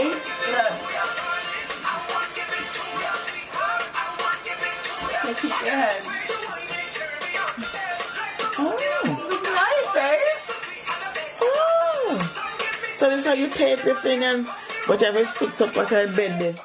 Look. So keep your head. Oh. Looks nice, right? Oh. So this is how you tape your thing and whatever fits up what I bend it.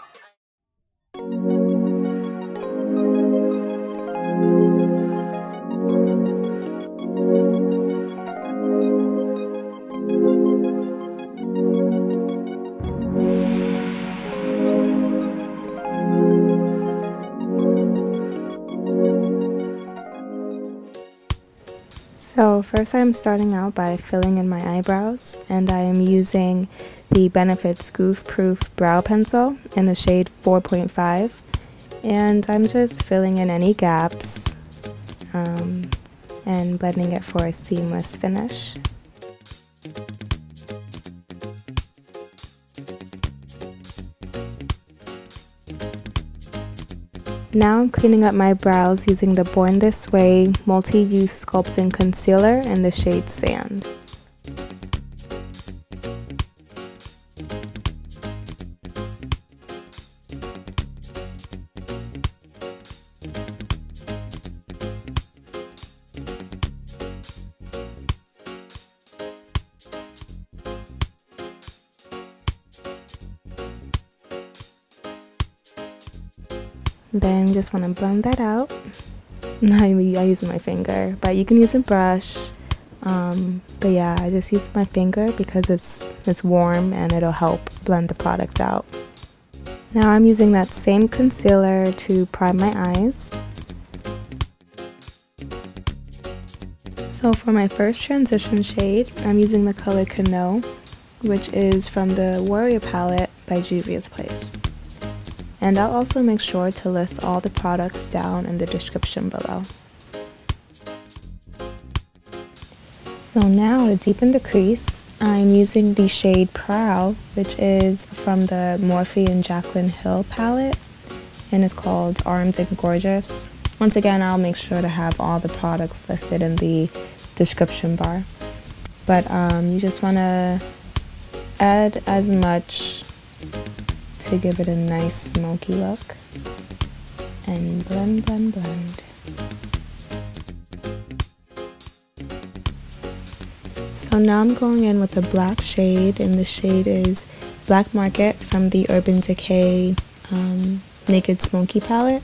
So first I'm starting out by filling in my eyebrows, and I am using the Benefit's Goof Proof Brow Pencil in the shade 4.5, and I'm just filling in any gaps and blending it for a seamless finish. Now I'm cleaning up my brows using the Born This Way Multi-Use Sculpting Concealer in the shade Sand. Then just want to blend that out. I use my finger, but you can use a brush. But yeah, I just use my finger because it's warm and it'll help blend the product out. Now I'm using that same concealer to prime my eyes. So for my first transition shade, I'm using the color Kano, which is from the Warrior palette by Juvia's Place. And I'll also make sure to list all the products down in the description below. So now to deepen the crease, I'm using the shade Prowl, which is from the MorphexJaclynHill palette, and it's called Armed and Gorgeous. Once again, I'll make sure to have all the products listed in the description bar. But you just want to add as much to give it a nice smoky look, and blend, blend, blend. So now I'm going in with a black shade, and the shade is Black Market from the Urban Decay Naked Smoky palette.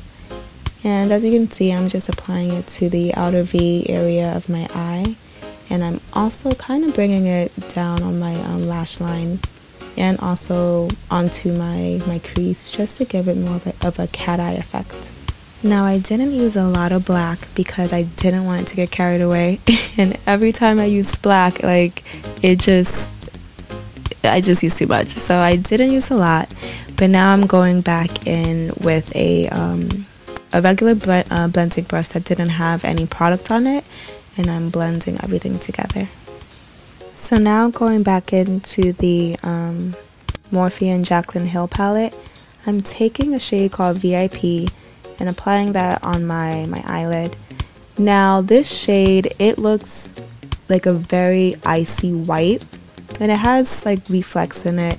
And as you can see, I'm just applying it to the outer V area of my eye, and I'm also kind of bringing it down on my lash line and also onto my crease, just to give it more of a cat eye effect. Now I didn't use a lot of black because I didn't want it to get carried away, and every time I use black, like I just use too much, so I didn't use a lot. But now I'm going back in with a regular blending brush that didn't have any product on it, and I'm blending everything together. So now going back into the MorphexJaclynHill palette, I'm taking a shade called VIP and applying that on my eyelid. Now this shade, it looks like a very icy white, and it has like reflex in it,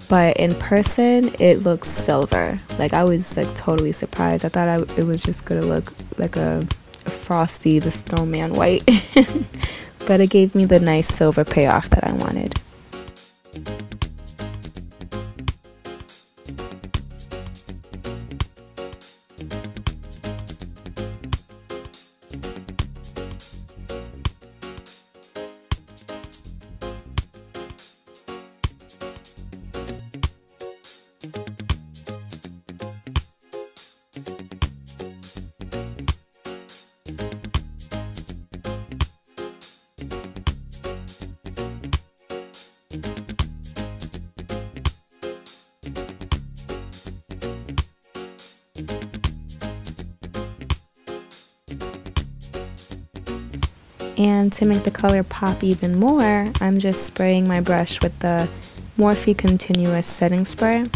but in person it looks silver. Like I was like totally surprised. I thought it was just gonna look like a Frosty the Snowman white. But it gave me the nice silver payoff that I wanted. And to make the color pop even more, I'm just spraying my brush with the Morphe Continuous Setting Spray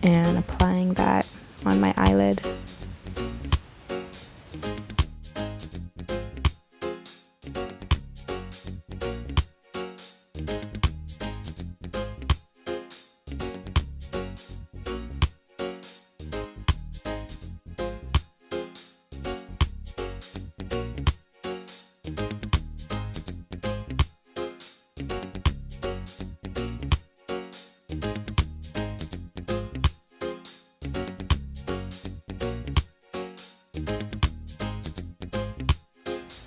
and applying that on my eyelid.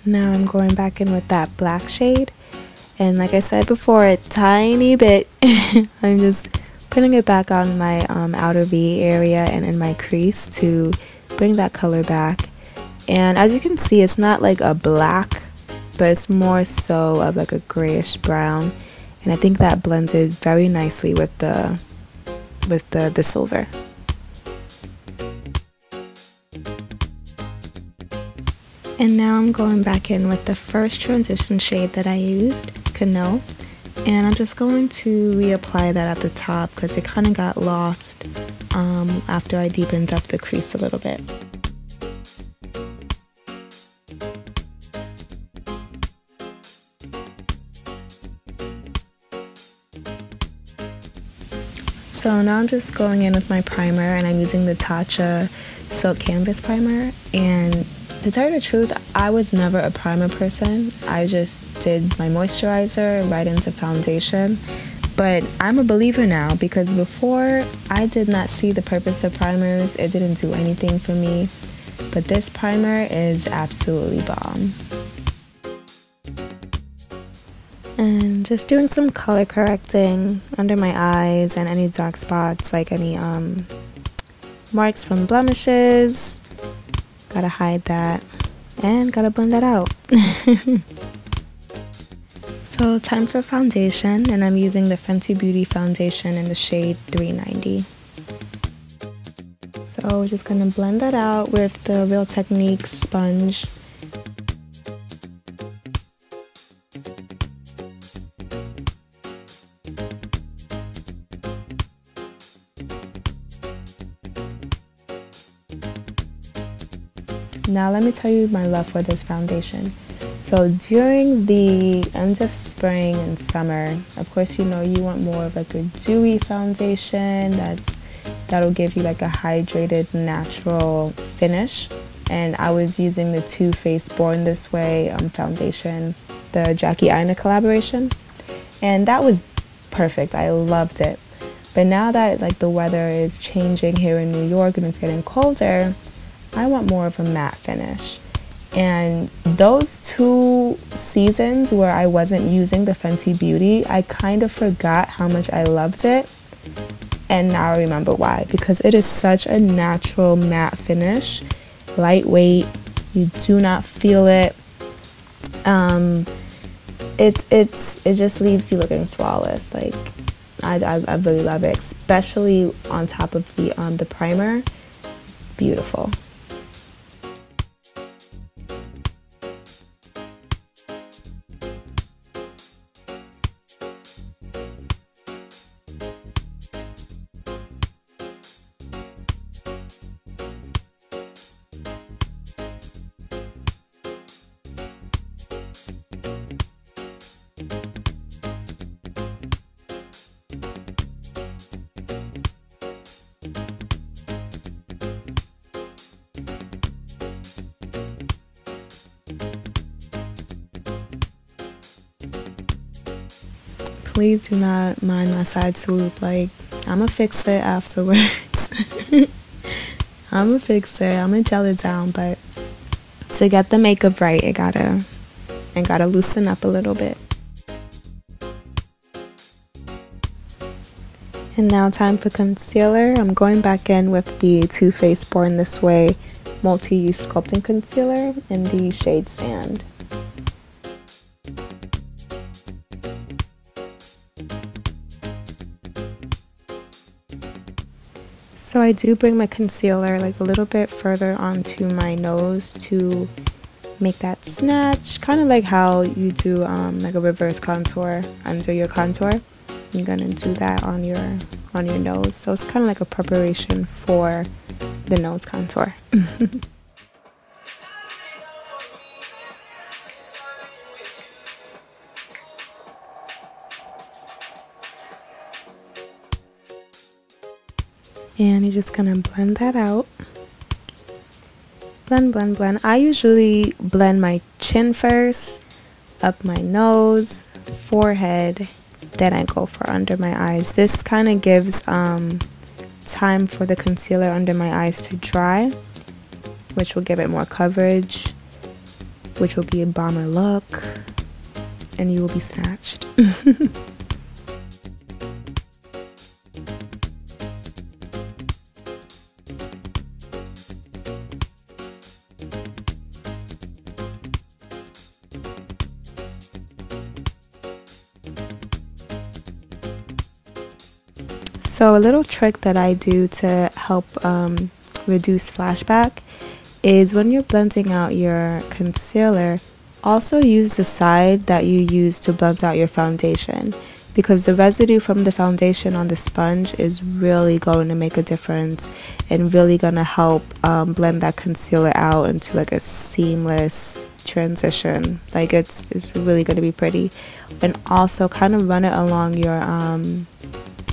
Now I'm going back in with that black shade, and like I said before, a tiny bit. I'm just putting it back on my outer V area and in my crease to bring that color back. And as you can see, it's not like a black, but it's more so of like a grayish brown, and I think that blended very nicely with the silver. And now I'm going back in with the first transition shade that I used, Kano, and I'm just going to reapply that at the top because it kind of got lost after I deepened up the crease a little bit. So now I'm just going in with my primer, and I'm using the Tatcha Silk Canvas Primer. And to tell you the truth, I was never a primer person. I just did my moisturizer right into foundation. But I'm a believer now, because before I did not see the purpose of primers. It didn't do anything for me. But this primer is absolutely bomb. And just doing some color correcting under my eyes and any dark spots, like any marks from blemishes. Gotta hide that and gotta blend that out. So time for foundation, and I'm using the Fenty Beauty foundation in the shade 390. So we're just gonna blend that out with the Real Technique sponge. Now let me tell you my love for this foundation. So during the end of spring and summer, of course, you know, you want more of like a dewy foundation that'll give you like a hydrated natural finish. And I was using the Too Faced Born This Way foundation, the Jackie Aina collaboration, and that was perfect. I loved it. But now that like the weather is changing here in New York and it's getting colder, I want more of a matte finish. And those 2 seasons where I wasn't using the Fenty Beauty, I kind of forgot how much I loved it. And now I remember why. Because it is such a natural matte finish. Lightweight. You do not feel it. It just leaves you looking flawless. Like, I really love it. Especially on top of the primer. Beautiful. Please do not mind my side swoop. Like, I'ma fix it afterwards. I'ma fix it. I'ma gel it down, but to get the makeup right, it gotta loosen up a little bit. And now time for concealer. I'm going back in with the Too Faced Born This Way multi-use sculpting concealer in the shade Sand. So I do bring my concealer like a little bit further onto my nose to make that snatch, kind of like how you do like a reverse contour under your contour. You're gonna do that on your nose, so it's kind of like a preparation for the nose contour. And you're just gonna blend that out. Blend, blend, blend. I usually blend my chin first, up my nose, forehead, then I go for under my eyes. This kind of gives time for the concealer under my eyes to dry, which will give it more coverage, which will be a bomber look, and you will be snatched. So a little trick that I do to help reduce flashback is when you're blending out your concealer, also use the side that you use to blend out your foundation, because the residue from the foundation on the sponge is really going to make a difference and really going to help blend that concealer out into like a seamless transition. Like it's really going to be pretty. And also kind of run it along your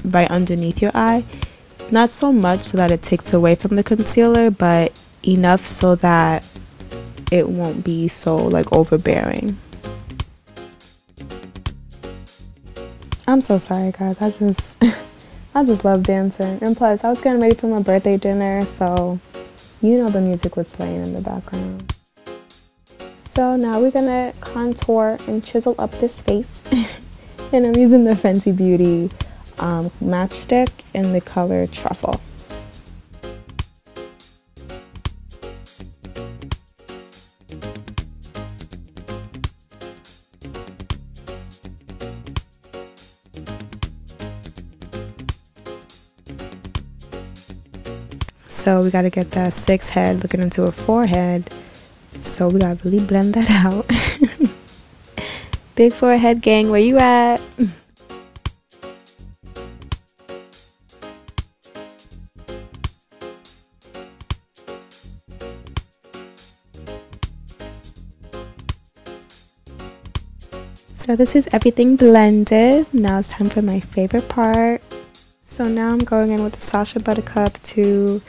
right underneath your eye, not so much so that it takes away from the concealer, but enough so that it won't be so like overbearing. I'm so sorry guys, I just love dancing, and plus I was getting ready for my birthday dinner, so you know the music was playing in the background. So now we're gonna contour and chisel up this face and I'm using the Fenty Beauty matchstick in the color Truffle. So we got to get that 6 head looking into a 4 head, so we got to really blend that out. Big forehead gang, where you at? So this is everything blended. Now it's time for my favorite part. So now I'm going in with the Sacha Buttercup to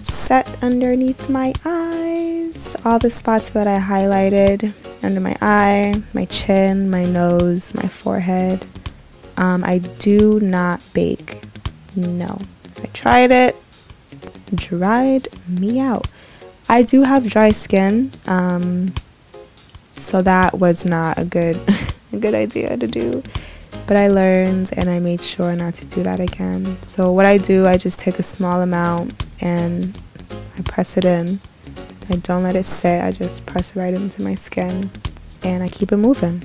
set underneath my eyes all the spots that I highlighted under my eye, my chin, my nose, my forehead. I do not bake. No. I tried it. Dried me out. I do have dry skin, so that was not a good idea to do, but I learned and I made sure not to do that again. So what I do, I just take a small amount and I press it in. I don't let it sit, I just press it right into my skin and I keep it moving.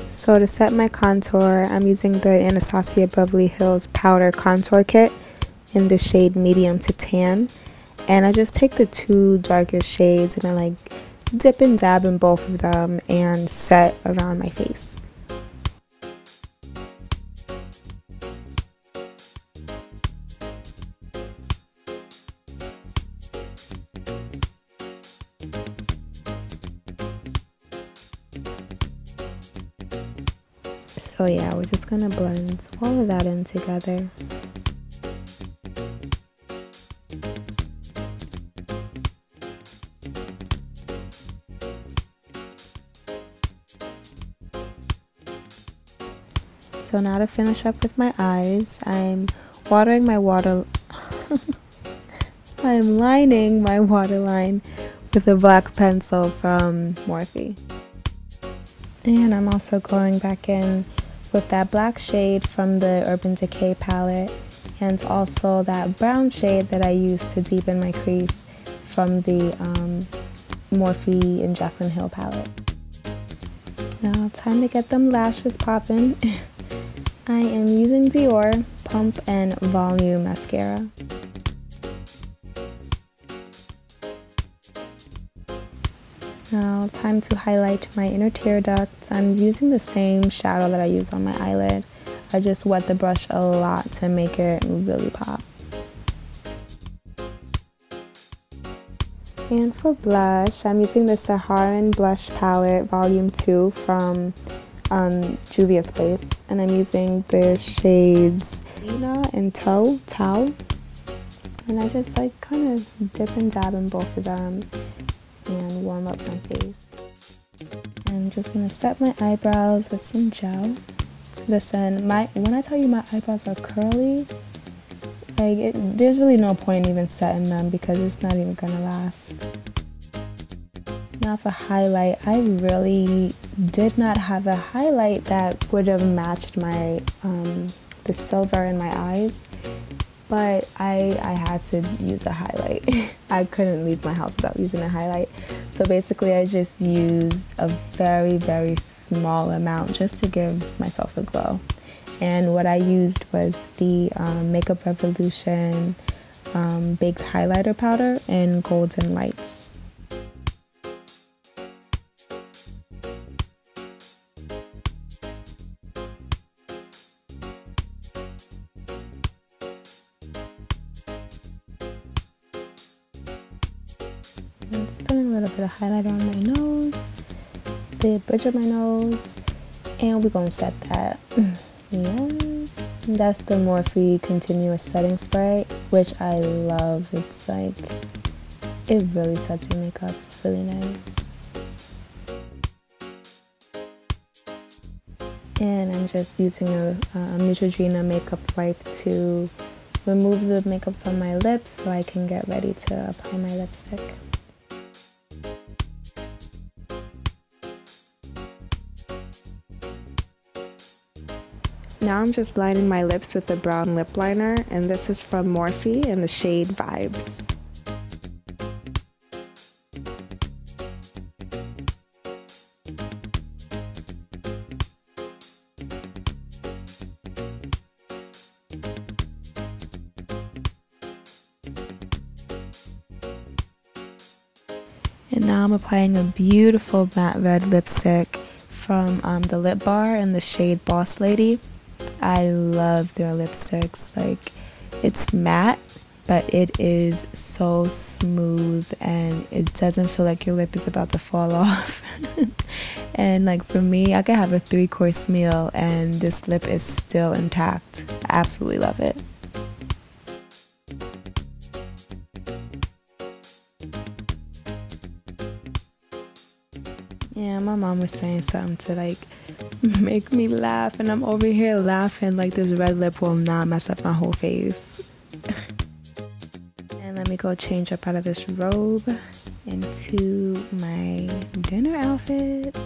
So to set my contour, I'm using the Anastasia Beverly Hills Powder Contour Kit in the shade Medium to Tan. And I just take the 2 darkest shades and I like dip and dab in both of them and set around my face. So yeah, we're just gonna blend all of that in together. So now to finish up with my eyes, I'm watering my I'm lining my waterline with a black pencil from Morphe. And I'm also going back in with that black shade from the Urban Decay palette, and also that brown shade that I used to deepen my crease from the Morphe and JaclynHill palette. Now time to get them lashes popping. I am using Dior Pump and Volume Mascara. Now time to highlight my inner tear ducts. I'm using the same shadow that I use on my eyelid. I just wet the brush a lot to make it really pop. And for blush, I'm using the Saharan Blush Palette Volume 2 from Juvia's Place, and I'm using the shades Lena and Tau. And I just like kind of dip and dab in both of them and warm up my face. I'm just gonna set my eyebrows with some gel. Listen, when I tell you my eyebrows are curly, like there's really no point in even setting them because it's not even gonna last. Now for highlight, I really did not have a highlight that would have matched my the silver in my eyes, but I had to use a highlight. I couldn't leave my house without using a highlight. So basically I just used a very, very small amount just to give myself a glow. And what I used was the Makeup Revolution Baked Highlighter Powder in Golden Lights. I'm just putting a little bit of highlighter on my nose, the bridge of my nose, and we're gonna set that. Yes, that's the Morphe Continuous Setting Spray, which I love. It's like, it really sets your makeup. It's really nice. And I'm just using a Neutrogena makeup wipe to remove the makeup from my lips so I can get ready to apply my lipstick. Now I'm just lining my lips with the brown lip liner, and this is from Morphe in the shade Vibes. And now I'm applying a beautiful matte red lipstick from the Lip Bar in the shade Boss Lady. I love their lipsticks. Like, it's matte, but it is so smooth and it doesn't feel like your lip is about to fall off. And like for me, I could have a 3-course meal and this lip is still intact. I absolutely love it. Yeah, my mom was saying something to like make me laugh, and I'm over here laughing like this red lip will not mess up my whole face. And let me go change up out of this robe into my dinner outfit.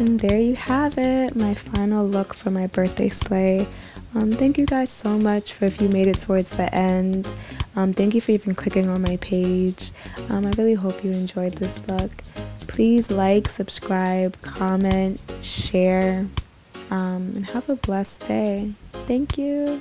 And there you have it, my final look for my birthday sleigh. Thank you guys so much for if you made it towards the end. Thank you for even clicking on my page. I really hope you enjoyed this look. Please like, subscribe, comment, share, and have a blessed day. Thank you.